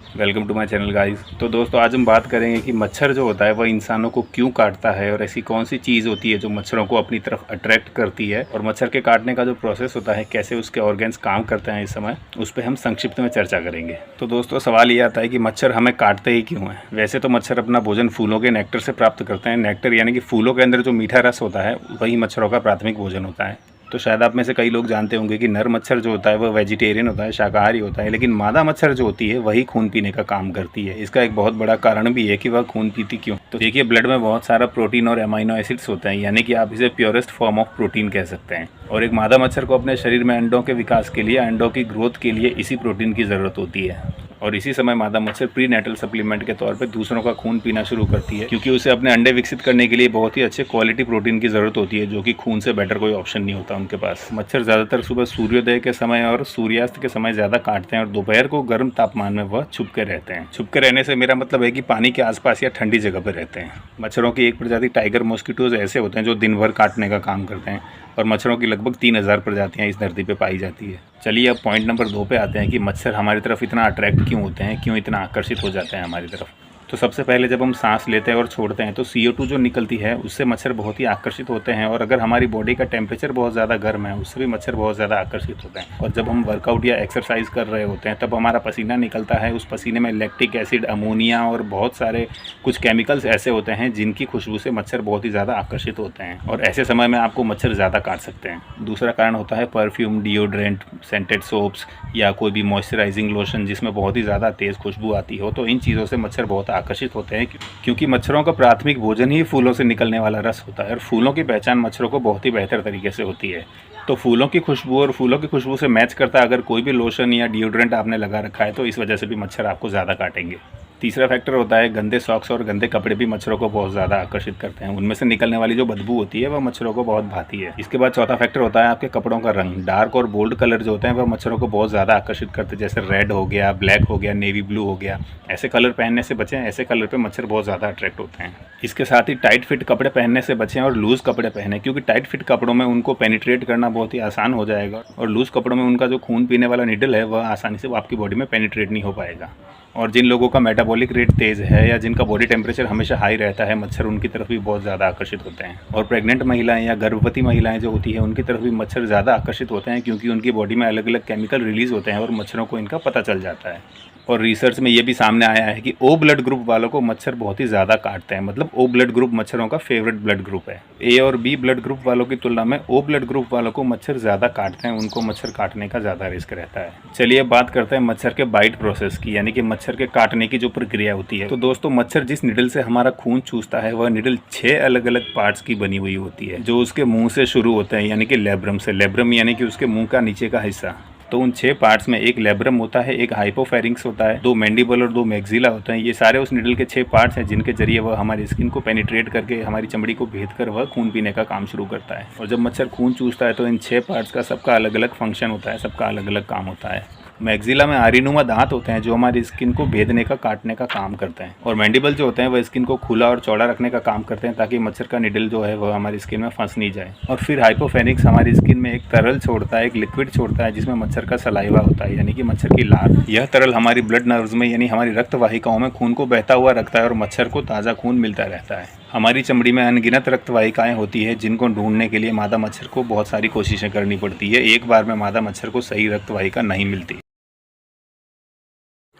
Welcome to my channel guys. तो दोस्तों आज हम बात करेंगे कि मच्छर जो होता है वह इंसानों को क्यों काटता है और ऐसी कौन सी चीज़ होती है जो मच्छरों को अपनी तरफ अट्रैक्ट करती है, और मच्छर के काटने का जो प्रोसेस होता है कैसे उसके ऑर्गन्स काम करते हैं इस समय उस पर हम संक्षिप्त में चर्चा करेंगे। तो दोस्तों सवाल ये आता है कि मच्छर हमें काटते ही क्यों हैं। वैसे तो मच्छर अपना भोजन फूलों के नेक्टर से प्राप्त करते हैं। नेक्टर यानी कि फूलों के अंदर जो मीठा रस होता है वही मच्छरों का प्राथमिक भोजन होता है। तो शायद आप में से कई लोग जानते होंगे कि नर मच्छर जो होता है वह वेजिटेरियन होता है, शाकाहारी होता है, लेकिन मादा मच्छर जो होती है वही खून पीने का काम करती है। इसका एक बहुत बड़ा कारण भी है कि वह खून पीती क्यों। तो देखिए, ब्लड में बहुत सारा प्रोटीन और अमाइनो एसिड्स होते हैं, यानी कि आप इसे प्योरेस्ट फॉर्म ऑफ प्रोटीन कह सकते हैं। और एक मादा मच्छर को अपने शरीर में अंडों के विकास के लिए, अंडों की ग्रोथ के लिए इसी प्रोटीन की ज़रूरत होती है। और इसी समय मादा मच्छर प्री नेटल सप्लीमेंट के तौर पे दूसरों का खून पीना शुरू करती है, क्योंकि उसे अपने अंडे विकसित करने के लिए बहुत ही अच्छे क्वालिटी प्रोटीन की ज़रूरत होती है, जो कि खून से बेटर कोई ऑप्शन नहीं होता उनके पास। मच्छर ज़्यादातर सुबह सूर्योदय के समय और सूर्यास्त के समय ज़्यादा काटते हैं, और दोपहर को गर्म तापमान में वह छुप के रहते हैं। छुप के रहने से मेरा मतलब है कि पानी के आसपास या ठंडी जगह पर रहते हैं। मच्छरों की एक प्रजाति टाइगर मॉस्किटोज ऐसे होते हैं जो दिन भर काटने का काम करते हैं, और मच्छरों की लगभग 3000 प्रजातियां इस धरती पे पाई जाती है। चलिए अब पॉइंट नंबर 2 पे आते हैं कि मच्छर हमारी तरफ इतना अट्रैक्ट क्यों होते हैं, क्यों इतना आकर्षित हो जाते हैं हमारी तरफ। तो सबसे पहले जब हम सांस लेते हैं और छोड़ते हैं तो CO2 जो निकलती है उससे मच्छर बहुत ही आकर्षित होते हैं, और अगर हमारी बॉडी का टेम्परेचर बहुत ज़्यादा गर्म है उससे भी मच्छर बहुत ज़्यादा आकर्षित होते हैं। और जब हम वर्कआउट या एक्सरसाइज कर रहे होते हैं तब हमारा पसीना निकलता है, उस पसीने में लैक्टिक एसिड, अमोनिया और बहुत सारे कुछ केमिकल्स ऐसे होते हैं जिनकी खुशबू से मच्छर बहुत ही ज़्यादा आकर्षित होते हैं, और ऐसे समय में आपको मच्छर ज़्यादा काट सकते हैं। दूसरा कारण होता है परफ्यूम, डिओड्रेंट, सेंटेड सोप्स या कोई भी मॉइस्चराइजिंग लोशन जिसमें बहुत ही ज़्यादा तेज़ खुशबू आती हो। तो इन चीज़ों से मच्छर बहुत आकर्षित होते हैं, क्योंकि मच्छरों का प्राथमिक भोजन ही फूलों से निकलने वाला रस होता है, और फूलों की पहचान मच्छरों को बहुत ही बेहतर तरीके से होती है। तो फूलों की खुशबू और फूलों की खुशबू से मैच करता अगर कोई भी लोशन या डिओड्रेंट आपने लगा रखा है तो इस वजह से भी मच्छर आपको ज़्यादा काटेंगे। तीसरा फैक्टर होता है गंदे सॉक्स और गंदे कपड़े भी मच्छरों को बहुत ज़्यादा आकर्षित करते हैं। उनमें से निकलने वाली जो बदबू होती है वह मच्छरों को बहुत भाती है। इसके बाद चौथा फैक्टर होता है आपके कपड़ों का रंग। डार्क और बोल्ड कलर जो होते हैं वह मच्छरों को बहुत ज़्यादा आकर्षित करते हैं, जैसे रेड हो गया, ब्लैक हो गया, नेवी ब्लू हो गया। ऐसे कलर पहनने से बचें, ऐसे कलर पर मच्छर बहुत ज़्यादा अट्रैक्ट होते हैं। इसके साथ ही टाइट फिट कपड़े पहनने से बचें और लूज़ कपड़े पहने, क्योंकि टाइट फिट कपड़ों में उनको पेनिट्रेट करना बहुत ही आसान हो जाएगा, और लूज़ कपड़ों में उनका जो खून पीने वाला निडल है वह आसानी से आपकी बॉडी में पेनिट्रेट नहीं हो पाएगा। और जिन लोगों का मेटाबॉलिक रेट तेज़ है या जिनका बॉडी टेम्परेचर हमेशा हाई रहता है, मच्छर उनकी तरफ भी बहुत ज़्यादा आकर्षित होते हैं। और प्रेग्नेंट महिलाएं या गर्भवती महिलाएं जो होती है उनकी तरफ भी मच्छर ज़्यादा आकर्षित होते हैं, क्योंकि उनकी बॉडी में अलग अलग केमिकल रिलीज़ होते हैं और मच्छरों को इनका पता चल जाता है। और रिसर्च में ये भी सामने आया है कि O ब्लड ग्रुप वालों को मच्छर बहुत ही ज़्यादा काटते हैं। मतलब O ब्लड ग्रुप मच्छरों का फेवरेट ब्लड ग्रुप है। A और B ब्लड ग्रुप वालों की तुलना में O ब्लड ग्रुप वालों को मच्छर ज़्यादा काटते हैं, उनको मच्छर काटने का ज़्यादा रिस्क रहता है। चलिए अब बात करते हैं मच्छर के बाइट प्रोसेस की, यानी कि मच्छर के काटने की जो प्रक्रिया होती है। तो दोस्तों मच्छर जिस निडल से हमारा खून चूसता है वह निडल 6 अलग अलग पार्ट्स की बनी हुई होती है, जो उसके मुँह से शुरू होते हैं, यानी कि लेब्रम से। लेब्रम यानी कि उसके मुँह का नीचे का हिस्सा। तो उन 6 पार्ट्स में एक लेब्रम होता है, एक हाइपोफेरिंक्स होता है, 2 मैंडिबल और 2 मैक्सिला होते हैं। ये सारे उस निडल के 6 पार्ट्स हैं जिनके जरिए वह हमारी स्किन को पेनिट्रेट करके हमारी चमड़ी को भेद कर वह खून पीने का काम शुरू करता है। और जब मच्छर खून चूसता है तो इन 6 पार्ट्स का सबका अलग अलग फंक्शन होता है, सबका अलग अलग काम होता है। मैक्सिला में आरीनुमा दांत होते हैं जो हमारी स्किन को भेदने का, काटने का काम करते हैं। और मैंडिबल जो होते हैं वह स्किन को खुला और चौड़ा रखने का काम करते हैं, ताकि मच्छर का निडल जो है वह हमारी स्किन में फंस नहीं जाए। और फिर हाइपोफेनिक्स हमारी स्किन में एक तरल छोड़ता है, एक लिक्विड छोड़ता है जिसमें मच्छर का सलाइवा होता है, यानी कि मच्छर की लार। यह तरल हमारी ब्लड नर्व्स में, यानी हमारी रक्त वाहिकाओं में खून को बहता हुआ रखता है, और मच्छर को ताज़ा खून मिलता रहता है। हमारी चमड़ी में अनगिनत रक्त वाहिकाएं होती है जिनको ढूंढने के लिए मादा मच्छर को बहुत सारी कोशिशें करनी पड़ती है। एक बार में मादा मच्छर को सही रक्त वाहिका नहीं मिलती।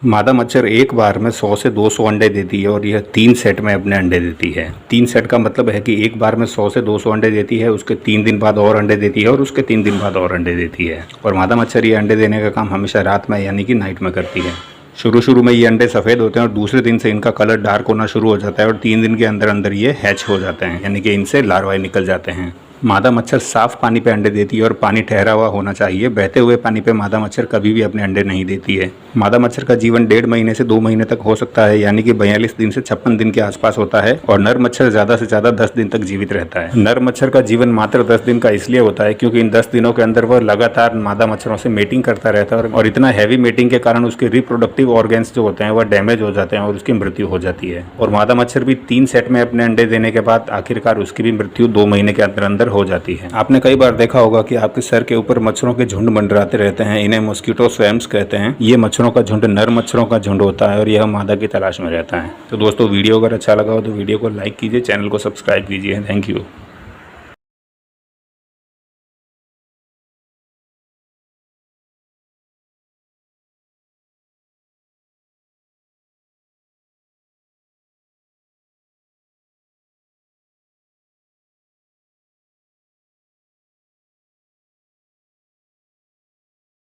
मादा मच्छर एक बार में 100 से 200 अंडे देती है, और यह 3 सेट में अपने अंडे देती है। 3 सेट का मतलब है कि एक बार में 100 से 200 अंडे देती है, उसके 3 दिन बाद और अंडे देती है, और उसके 3 दिन बाद और अंडे देती है। और मादा मच्छर ये अंडे देने का काम हमेशा रात में, यानी कि नाइट में करती है। शुरू में ये अंडे सफ़ेद होते हैं और दूसरे दिन से इनका कलर डार्क होना शुरू हो जाता है, और 3 दिन के अंदर अंदर ये हैच हो जाते हैं, यानी कि इनसे लार्वाए निकल जाते हैं। मादा मच्छर साफ पानी पे अंडे देती है, और पानी ठहरा हुआ होना चाहिए। बहते हुए पानी पे मादा मच्छर कभी भी अपने अंडे नहीं देती है। मादा मच्छर का जीवन 1.5 महीने से 2 महीने तक हो सकता है, यानी कि 42 दिन से 56 दिन के आसपास होता है। और नर मच्छर ज़्यादा से ज़्यादा 10 दिन तक जीवित रहता है। नर मच्छर का जीवन मात्र 10 दिन का इसलिए होता है क्योंकि इन 10 दिनों के अंदर वह लगातार मादा मच्छरों से मेटिंग करता रहता है, और इतना हैवी मेटिंग के कारण उसके रिप्रोडक्टिव ऑर्गन्स जो होते हैं वह डैमेज हो जाते हैं और उसकी मृत्यु हो जाती है। और मादा मच्छर भी 3 सेट में अपने अंडे देने के बाद आखिरकार उसकी भी मृत्यु 2 महीने के अंदर अंदर हो जाती है। आपने कई बार देखा होगा कि आपके सर के ऊपर मच्छरों के झुंड मंडराते रहते हैं, इन्हें मॉस्किटो स्वैम्स कहते हैं। ये मच्छरों का झुंड नर मच्छरों का झुंड होता है और यह मादा की तलाश में रहता है। तो दोस्तों वीडियो अगर अच्छा लगा हो तो वीडियो को लाइक कीजिए, चैनल को सब्सक्राइब कीजिए। Thank you.